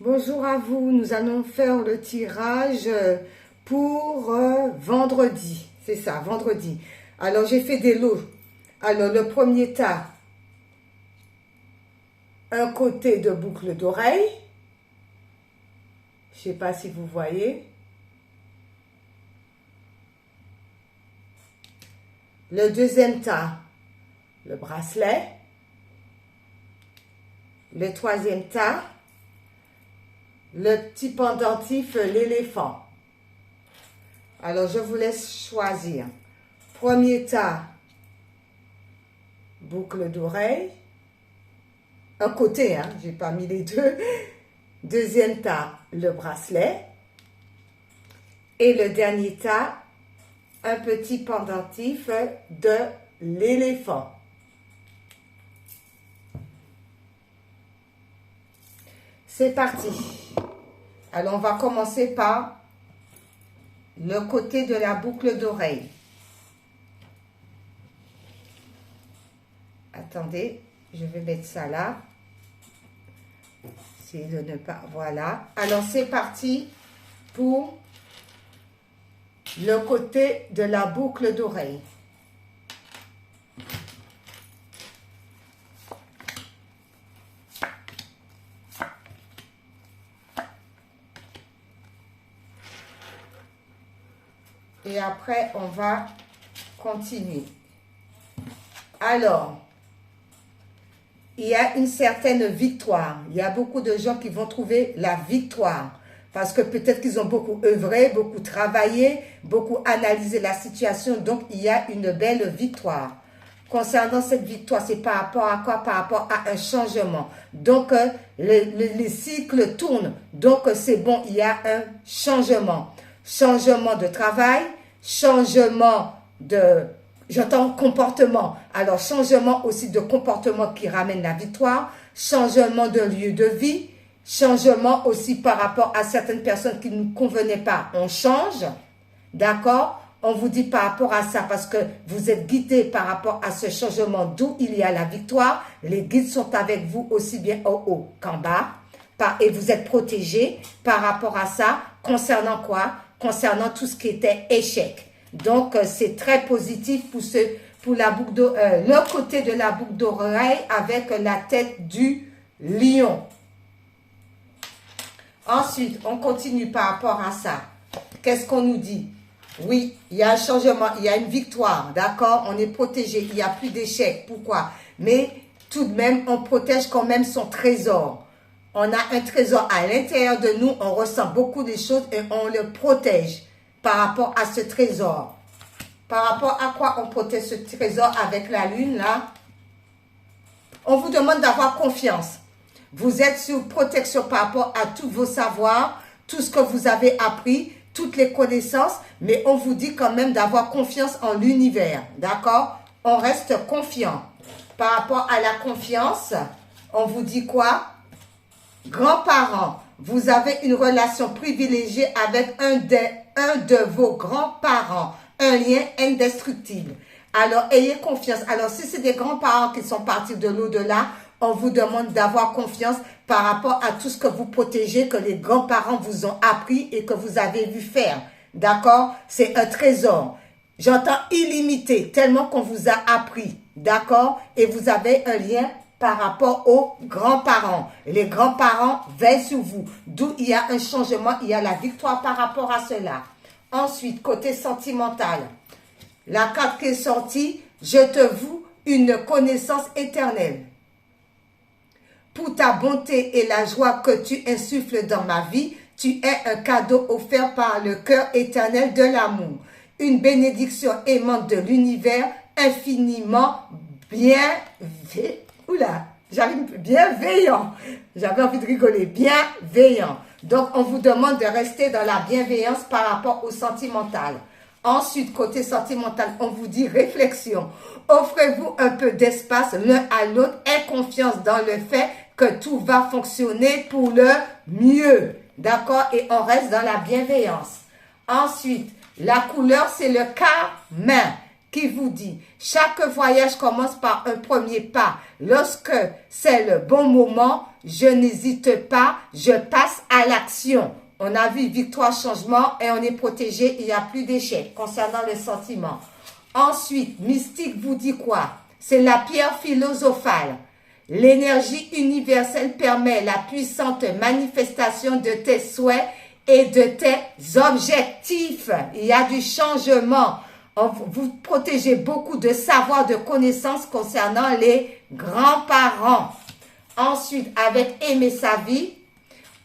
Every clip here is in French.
Bonjour à vous, nous allons faire le tirage pour vendredi, c'est ça, vendredi. Alors j'ai fait des lots. Alors le premier tas, un côté de boucle d'oreille. Je ne sais pas si vous voyez. Le deuxième tas, le bracelet. Le troisième tas, le petit pendentif, l'éléphant. Alors, je vous laisse choisir. Premier tas, boucle d'oreille. Un côté, hein, j'ai pas mis les deux. Deuxième tas, le bracelet. Et le dernier tas, un petit pendentif de l'éléphant. C'est parti. Alors, on va commencer par le côté de la boucle d'oreille. Attendez, je vais mettre ça là. Essayez de ne pas... Voilà. Alors, c'est parti pour le côté de la boucle d'oreille. Et après, on va continuer. Alors, il y a une certaine victoire. Il y a beaucoup de gens qui vont trouver la victoire. Parce que peut-être qu'ils ont beaucoup œuvré, beaucoup travaillé, beaucoup analysé la situation. Donc, il y a une belle victoire. Concernant cette victoire, c'est par rapport à quoi? Par rapport à un changement. Donc, les cycles tournent. Donc, c'est bon, il y a un changement. Changement de travail, changement de, j'entends comportement. Alors, changement aussi de comportement qui ramène la victoire, changement de lieu de vie, changement aussi par rapport à certaines personnes qui ne nous convenaient pas. On change, d'accord? On vous dit par rapport à ça parce que vous êtes guidés par rapport à ce changement d'où il y a la victoire. Les guides sont avec vous aussi bien en haut qu'en bas. Et vous êtes protégés par rapport à ça. Concernant quoi? Concernant tout ce qui était échec. Donc, c'est très positif pour la boucle le côté de la boucle d'oreille avec la tête du lion. Ensuite, on continue par rapport à ça. Qu'est-ce qu'on nous dit? Oui, il y a un changement, il y a une victoire, d'accord? On est protégé, il n'y a plus d'échec. Pourquoi? Mais tout de même, on protège quand même son trésor. On a un trésor à l'intérieur de nous, on ressent beaucoup de choses et on le protège par rapport à ce trésor. Par rapport à quoi on protège ce trésor avec la lune là? On vous demande d'avoir confiance. Vous êtes sous protection par rapport à tous vos savoirs, tout ce que vous avez appris, toutes les connaissances, mais on vous dit quand même d'avoir confiance en l'univers, d'accord? On reste confiant. Par rapport à la confiance, on vous dit quoi? Grands-parents, vous avez une relation privilégiée avec un de vos grands-parents, un lien indestructible. Alors, ayez confiance. Alors, si c'est des grands-parents qui sont partis de l'au-delà, on vous demande d'avoir confiance par rapport à tout ce que vous protégez, que les grands-parents vous ont appris et que vous avez vu faire. D'accord? C'est un trésor. J'entends illimité, tellement qu'on vous a appris. D'accord? Et vous avez un lien par rapport aux grands-parents. Les grands-parents veillent sur vous. D'où il y a un changement, il y a la victoire par rapport à cela. Ensuite, côté sentimental. La carte qui est sortie, je te voue une connaissance éternelle. Pour ta bonté et la joie que tu insuffles dans ma vie, tu es un cadeau offert par le cœur éternel de l'amour. Une bénédiction aimante de l'univers infiniment bienveillant. J'avais envie de rigoler. Bienveillant. Donc, on vous demande de rester dans la bienveillance par rapport au sentimental. Ensuite, côté sentimental, on vous dit réflexion. Offrez-vous un peu d'espace l'un à l'autre. Aie confiance dans le fait que tout va fonctionner pour le mieux. D'accord? Et on reste dans la bienveillance. Ensuite, la couleur, c'est le carmin. qui vous dit, chaque voyage commence par un premier pas. Lorsque c'est le bon moment, je n'hésite pas, je passe à l'action. On a vu victoire, changement et on est protégé, il n'y a plus d'échecs concernant les sentiments. Ensuite, mystique vous dit quoi? C'est la pierre philosophale. L'énergie universelle permet la puissante manifestation de tes souhaits et de tes objectifs. Il y a du changement. Vous protégez beaucoup de savoir, de connaissances concernant les grands-parents. Ensuite, avec aimer sa vie,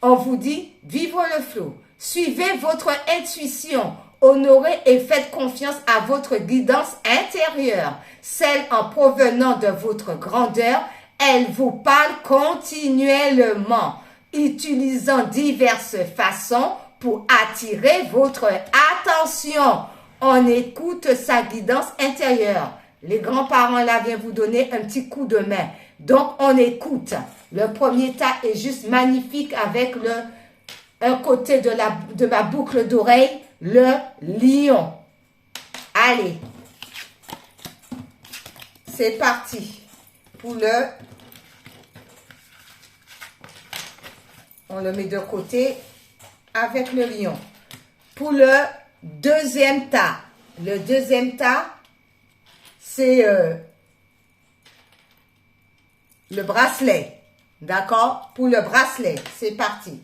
on vous dit, vivre le flot. Suivez votre intuition. Honorez et faites confiance à votre guidance intérieure. Celle en provenant de votre grandeur, elle vous parle continuellement, utilisant diverses façons pour attirer votre attention. On écoute sa guidance intérieure. Les grands-parents là viennent vous donner un petit coup de main. Donc, on écoute. Le premier tas est juste magnifique avec un côté de ma boucle d'oreille, le lion. Allez. C'est parti. Pour on le met de côté avec le lion. Pour le deuxième tas. Le deuxième tas, c'est le bracelet. D'accord? Pour le bracelet, c'est parti.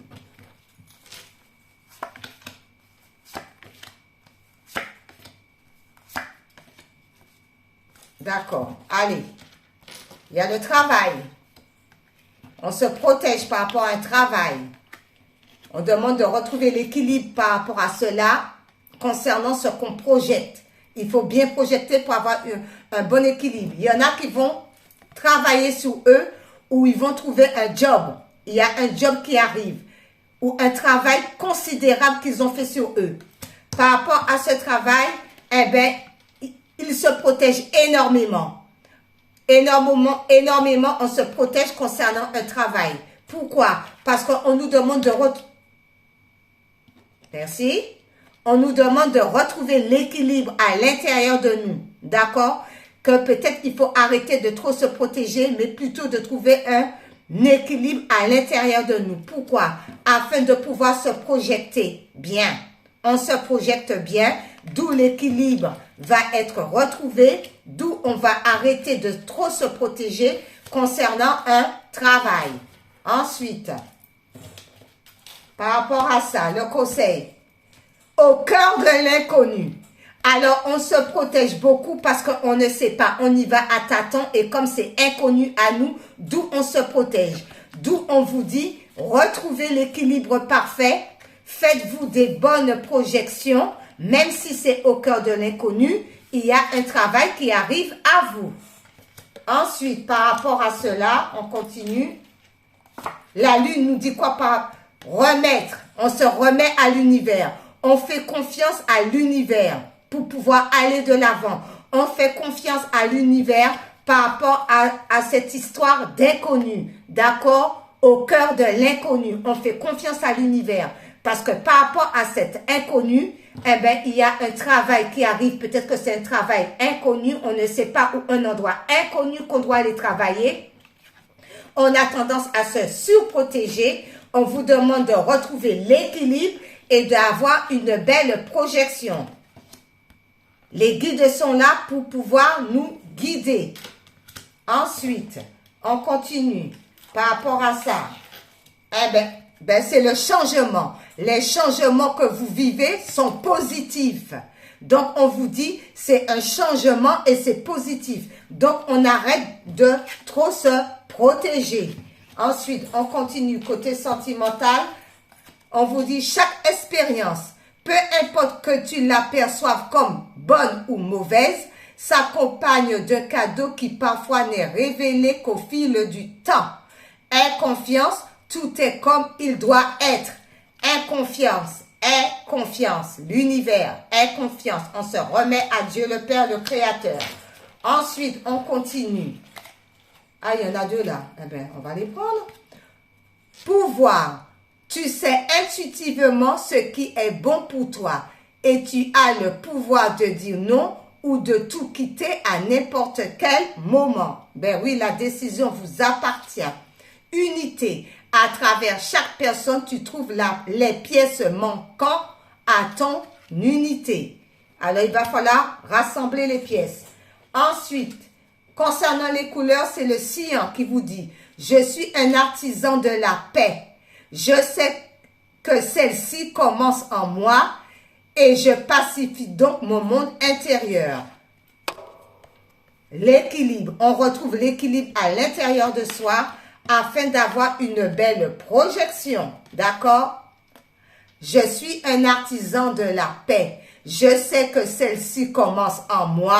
D'accord. Allez. Il y a le travail. On se protège par rapport à un travail. On demande de retrouver l'équilibre par rapport à cela concernant ce qu'on projette. Il faut bien projeter pour avoir un bon équilibre. Il y en a qui vont travailler sur eux ou ils vont trouver un job. Il y a un job qui arrive ou un travail considérable qu'ils ont fait sur eux. Par rapport à ce travail, eh bien, ils se protègent énormément. Énormément, on se protège concernant un travail. Pourquoi? Parce qu'on nous demande de Merci. On nous demande de retrouver l'équilibre à l'intérieur de nous. D'accord? Que peut-être il faut arrêter de trop se protéger, mais plutôt de trouver un équilibre à l'intérieur de nous. Pourquoi? Afin de pouvoir se projeter bien. On se projette bien, d'où l'équilibre va être retrouvé, d'où on va arrêter de trop se protéger concernant un travail. Ensuite, par rapport à ça, le conseil, au cœur de l'inconnu. Alors, on se protège beaucoup parce qu'on ne sait pas, on y va à tâtons et comme c'est inconnu à nous, d'où on se protège. D'où on vous dit, retrouvez l'équilibre parfait, faites-vous des bonnes projections, même si c'est au cœur de l'inconnu, il y a un travail qui arrive à vous. Ensuite, par rapport à cela, on continue. La lune nous dit quoi par remettre? On se remet à l'univers. On fait confiance à l'univers pour pouvoir aller de l'avant. On fait confiance à l'univers par rapport à cette histoire d'inconnu. D'accord? Au cœur de l'inconnu. On fait confiance à l'univers. Parce que par rapport à cet inconnu, eh bien, il y a un travail qui arrive. Peut-être que c'est un travail inconnu. On ne sait pas où un endroit inconnu qu'on doit aller travailler. On a tendance à se surprotéger. On vous demande de retrouver l'équilibre et d'avoir une belle projection. Les guides sont là pour pouvoir nous guider. Ensuite, on continue par rapport à ça. Eh bien, c'est le changement. Les changements que vous vivez sont positifs. Donc, on vous dit, c'est un changement et c'est positif. Donc, on arrête de trop se protéger. Ensuite, on continue côté sentimental. On vous dit, chaque expérience, peu importe que tu l'aperçoives comme bonne ou mauvaise, s'accompagne d'un cadeau qui parfois n'est révélé qu'au fil du temps. Aie confiance, tout est comme il doit être. Aie confiance, l'univers, aie confiance. On se remet à Dieu le Père, le Créateur. Ensuite, on continue. Ah, il y en a deux là. Eh bien, on va les prendre. Pouvoir. Tu sais intuitivement ce qui est bon pour toi et tu as le pouvoir de dire non ou de tout quitter à n'importe quel moment. Ben oui, la décision vous appartient. Unité. À travers chaque personne, tu trouves les pièces manquant à ton unité. Alors, il va falloir rassembler les pièces. Ensuite, concernant les couleurs, c'est le cyan qui vous dit « Je suis un artisan de la paix. Je sais que celle-ci commence en moi et je pacifie donc mon monde intérieur. » L'équilibre. On retrouve l'équilibre à l'intérieur de soi afin d'avoir une belle projection. D'accord? Je suis un artisan de la paix. Je sais que celle-ci commence en moi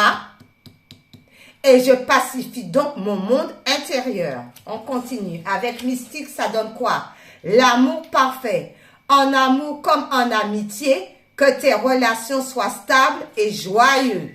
et je pacifie donc mon monde intérieur. On continue. Avec mystique, ça donne quoi? L'amour parfait. En amour comme en amitié, que tes relations soient stables et joyeuses.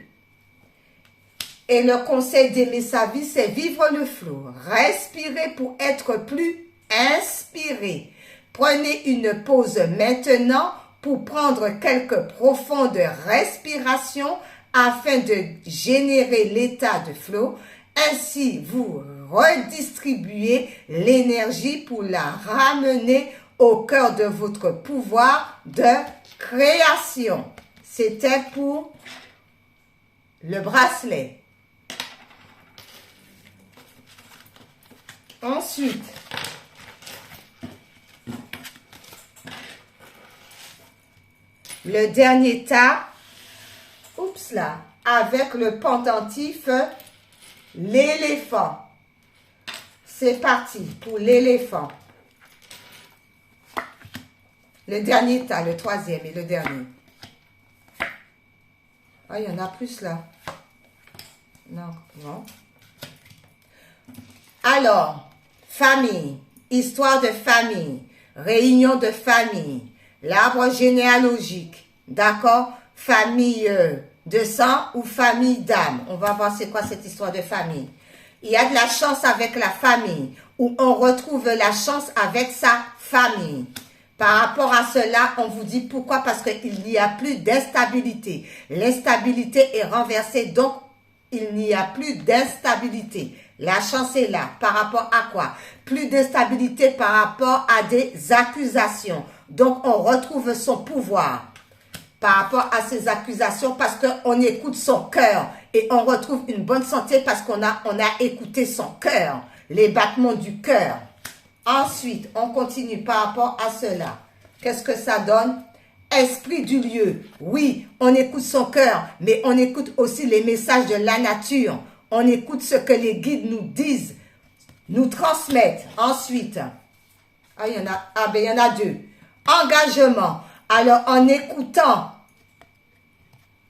Et le conseil d'aimer sa vie, c'est vivre le flot. Respirez pour être plus inspiré. Prenez une pause maintenant pour prendre quelques profondes respirations afin de générer l'état de flot. Ainsi, vous redistribuez l'énergie pour la ramener au cœur de votre pouvoir de création. C'était pour le bracelet. Ensuite, le dernier tas, oups là, avec le pendentif, l'éléphant. C'est parti pour l'éléphant. Le dernier tas, le troisième et le dernier. Ah, il y en a plus là. Non, non. Alors, famille, histoire de famille, réunion de famille, l'arbre généalogique, d'accord? Famille de sang ou famille d'âme. On va voir c'est quoi cette histoire de famille. Il y a de la chance avec la famille, où on retrouve la chance avec sa famille. Par rapport à cela, on vous dit pourquoi? Parce qu'il n'y a plus d'instabilité. L'instabilité est renversée, donc il n'y a plus d'instabilité. La chance est là. Par rapport à quoi? Plus d'instabilité par rapport à des accusations. Donc, on retrouve son pouvoir par rapport à ces accusations parce qu'on écoute son cœur. Et on retrouve une bonne santé parce qu'on a écouté son cœur. Les battements du cœur. Ensuite, on continue par rapport à cela. Qu'est-ce que ça donne? Esprit du lieu. Oui, on écoute son cœur, mais on écoute aussi les messages de la nature. On écoute ce que les guides nous disent, nous transmettent. Ensuite, il y en a deux. Engagement. Alors, en écoutant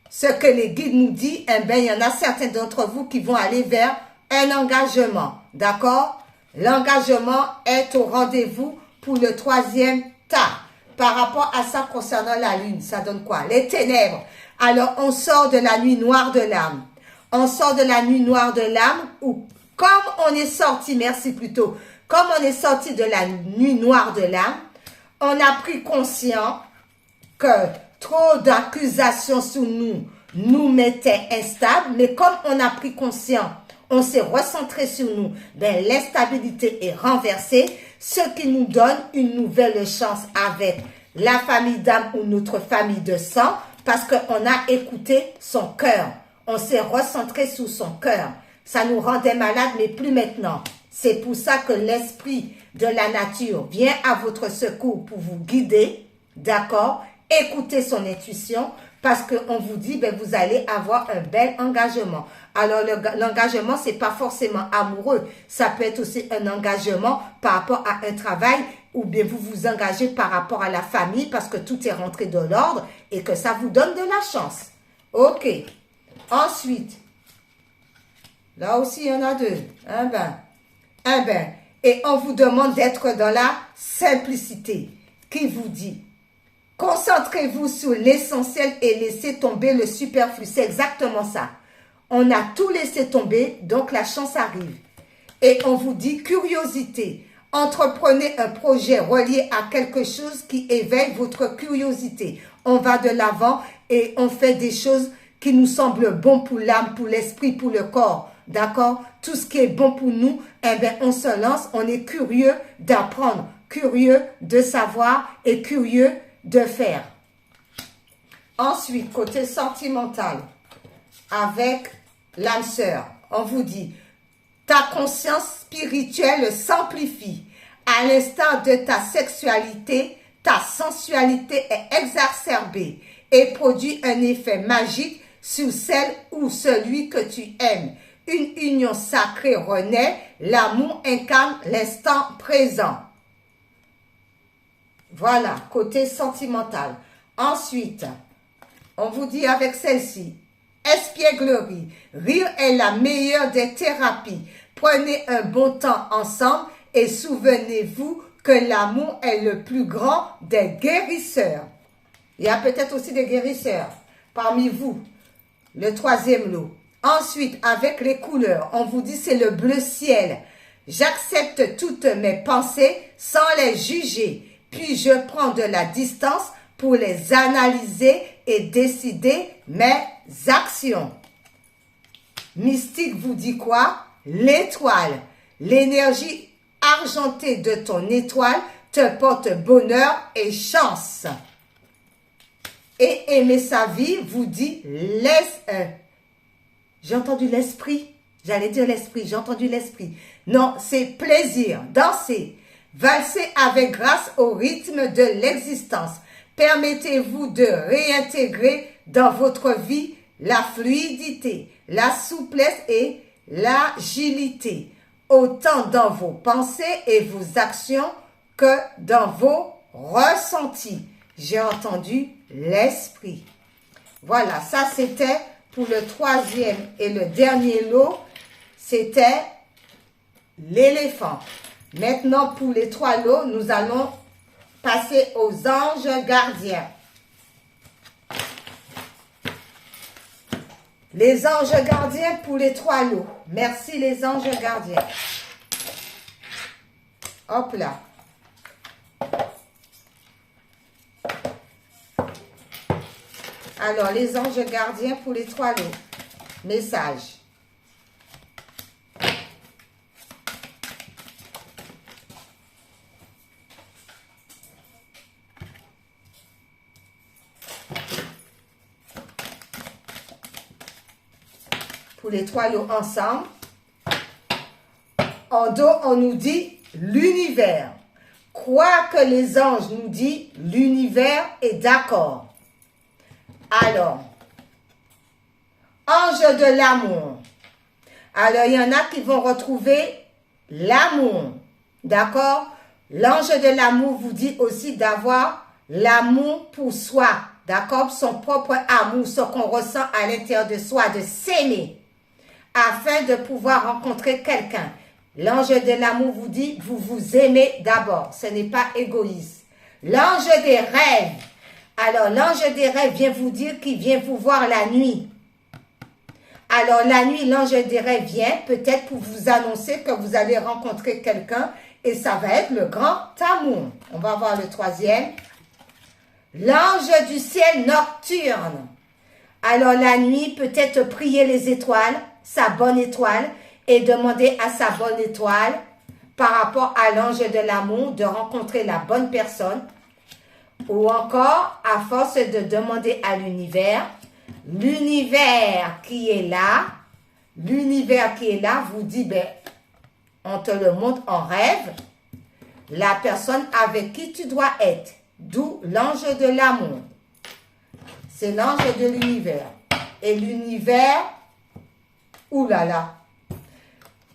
ce que les guides nous disent, il y en a certains d'entre vous qui vont aller vers un engagement. D'accord? L'engagement est au rendez-vous pour le troisième tas. Par rapport à ça, concernant la lune, ça donne quoi? Les ténèbres. Alors, on sort de la nuit noire de l'âme. On sort de la nuit noire de l'âme ou comme on est sorti, merci plutôt, comme on est sorti de la nuit noire de l'âme, on a pris conscience que trop d'accusations sur nous mettaient instables, mais comme on a pris conscience, on s'est recentré sur nous, ben l'instabilité est renversée, ce qui nous donne une nouvelle chance avec la famille d'âme ou notre famille de sang, parce qu'on a écouté son cœur. On s'est recentré sur son cœur. Ça nous rendait malades, mais plus maintenant. C'est pour ça que l'esprit de la nature vient à votre secours pour vous guider, d'accord? Écoutez son intuition, parce qu'on vous dit, ben, vous allez avoir un bel engagement. Alors, l'engagement, c'est pas forcément amoureux. Ça peut être aussi un engagement par rapport à un travail, ou bien vous vous engagez par rapport à la famille, parce que tout est rentré dans l'ordre, et que ça vous donne de la chance. OK. Ensuite, là aussi, il y en a deux. Et on vous demande d'être dans la simplicité. Qui vous dit? Concentrez-vous sur l'essentiel et laissez tomber le superflu. C'est exactement ça. On a tout laissé tomber, donc la chance arrive. Et on vous dit curiosité. Entreprenez un projet relié à quelque chose qui éveille votre curiosité. On va de l'avant et on fait des choses qui nous semble bon pour l'âme, pour l'esprit, pour le corps. D'accord? Tout ce qui est bon pour nous, eh bien, on se lance, on est curieux d'apprendre, curieux de savoir et curieux de faire. Ensuite, côté sentimental, avec l'âme sœur, on vous dit, ta conscience spirituelle s'amplifie. À l'instar de ta sexualité, ta sensualité est exacerbée et produit un effet magique sur celle ou celui que tu aimes. Une union sacrée renaît, l'amour incarne l'instant présent. Voilà, côté sentimental. Ensuite, on vous dit avec celle-ci, espièglerie, rire est la meilleure des thérapies. Prenez un bon temps ensemble et souvenez-vous que l'amour est le plus grand des guérisseurs. Il y a peut-être aussi des guérisseurs parmi vous. Le troisième lot. Ensuite, avec les couleurs, on vous dit c'est le bleu ciel. J'accepte toutes mes pensées sans les juger, puis je prends de la distance pour les analyser et décider mes actions. Mystique vous dit quoi? L'étoile. L'énergie argentée de ton étoile te porte bonheur et chance. Et aimer sa vie vous dit j'ai entendu l'esprit. J'allais dire l'esprit, j'ai entendu l'esprit. Non, c'est plaisir, danser, valser avec grâce au rythme de l'existence. Permettez-vous de réintégrer dans votre vie la fluidité, la souplesse et l'agilité, autant dans vos pensées et vos actions que dans vos ressentis. J'ai entendu l'esprit. Voilà, ça c'était pour le troisième et le dernier lot, c'était l'éléphant. Maintenant, pour les trois lots, nous allons passer aux anges gardiens. Les anges gardiens pour les trois lots. Merci les anges gardiens. Hop là. Alors, les anges gardiens pour les trois lots. Message. Pour les trois lots ensemble. En dos, on nous dit l'univers. Quoi que les anges nous disent, l'univers est d'accord. Alors, ange de l'amour. Alors, il y en a qui vont retrouver l'amour. D'accord? L'ange de l'amour vous dit aussi d'avoir l'amour pour soi. D'accord? Son propre amour, ce qu'on ressent à l'intérieur de soi, de s'aimer. Afin de pouvoir rencontrer quelqu'un. L'ange de l'amour vous dit, vous vous aimez d'abord. Ce n'est pas égoïste. L'ange des rêves. Alors, l'ange des rêves vient vous dire qu'il vient vous voir la nuit. Alors, la nuit, l'ange des rêves vient peut-être pour vous annoncer que vous allez rencontrer quelqu'un et ça va être le grand amour. On va voir le troisième. L'ange du ciel nocturne. Alors, la nuit, peut-être prier les étoiles, sa bonne étoile, et demander à sa bonne étoile, par rapport à l'ange de l'amour, de rencontrer la bonne personne. Ou encore, à force de demander à l'univers qui est là, vous dit, ben, on te le montre en rêve, la personne avec qui tu dois être. D'où l'ange de l'amour. C'est l'ange de l'univers. Et l'univers, oulala,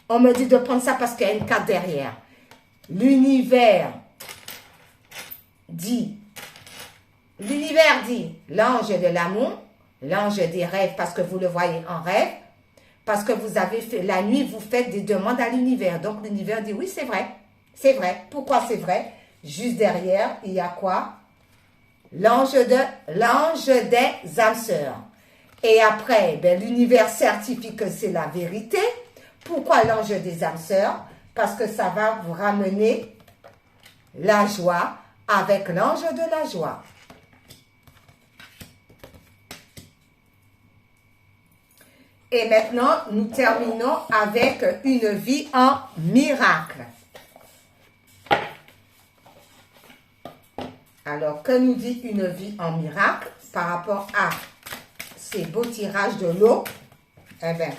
on me dit de prendre ça parce qu'il y a une carte derrière. L'univers dit l'ange de l'amour, l'ange des rêves parce que vous le voyez en rêve, parce que vous avez fait, la nuit, vous faites des demandes à l'univers. Donc l'univers dit oui, c'est vrai, c'est vrai. Pourquoi c'est vrai? Juste derrière, il y a quoi? L'ange des âmes sœurs. Et après, ben, l'univers certifie que c'est la vérité. Pourquoi l'ange des âmes sœurs? Parce que ça va vous ramener la joie avec l'ange de la joie. Et maintenant, nous terminons avec une vie en miracle. Alors, que nous dit une vie en miracle par rapport à ces beaux tirages de l'eau? Eh bien,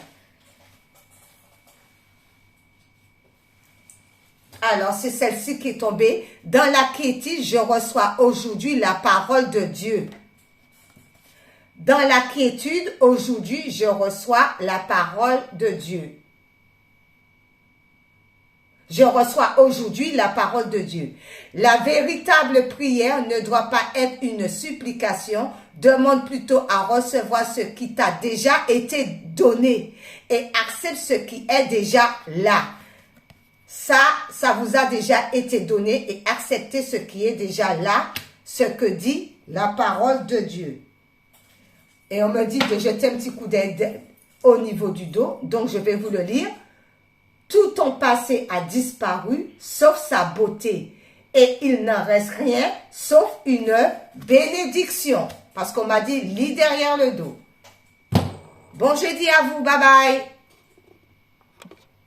alors c'est celle-ci qui est tombée. Dans la quiétude, je reçois aujourd'hui la parole de Dieu. Dans la quiétude, aujourd'hui, je reçois la parole de Dieu. Je reçois aujourd'hui la parole de Dieu. La véritable prière ne doit pas être une supplication. Demande plutôt à recevoir ce qui t'a déjà été donné et accepte ce qui est déjà là. Ça vous a déjà été donné et acceptez ce qui est déjà là, ce que dit la parole de Dieu. Et on me dit de jeter un petit coup d'œil au niveau du dos, donc je vais vous le lire. Tout ton passé a disparu, sauf sa beauté. Et il n'en reste rien, sauf une bénédiction. Parce qu'on m'a dit, lis derrière le dos. Bon jeudi à vous, bye bye.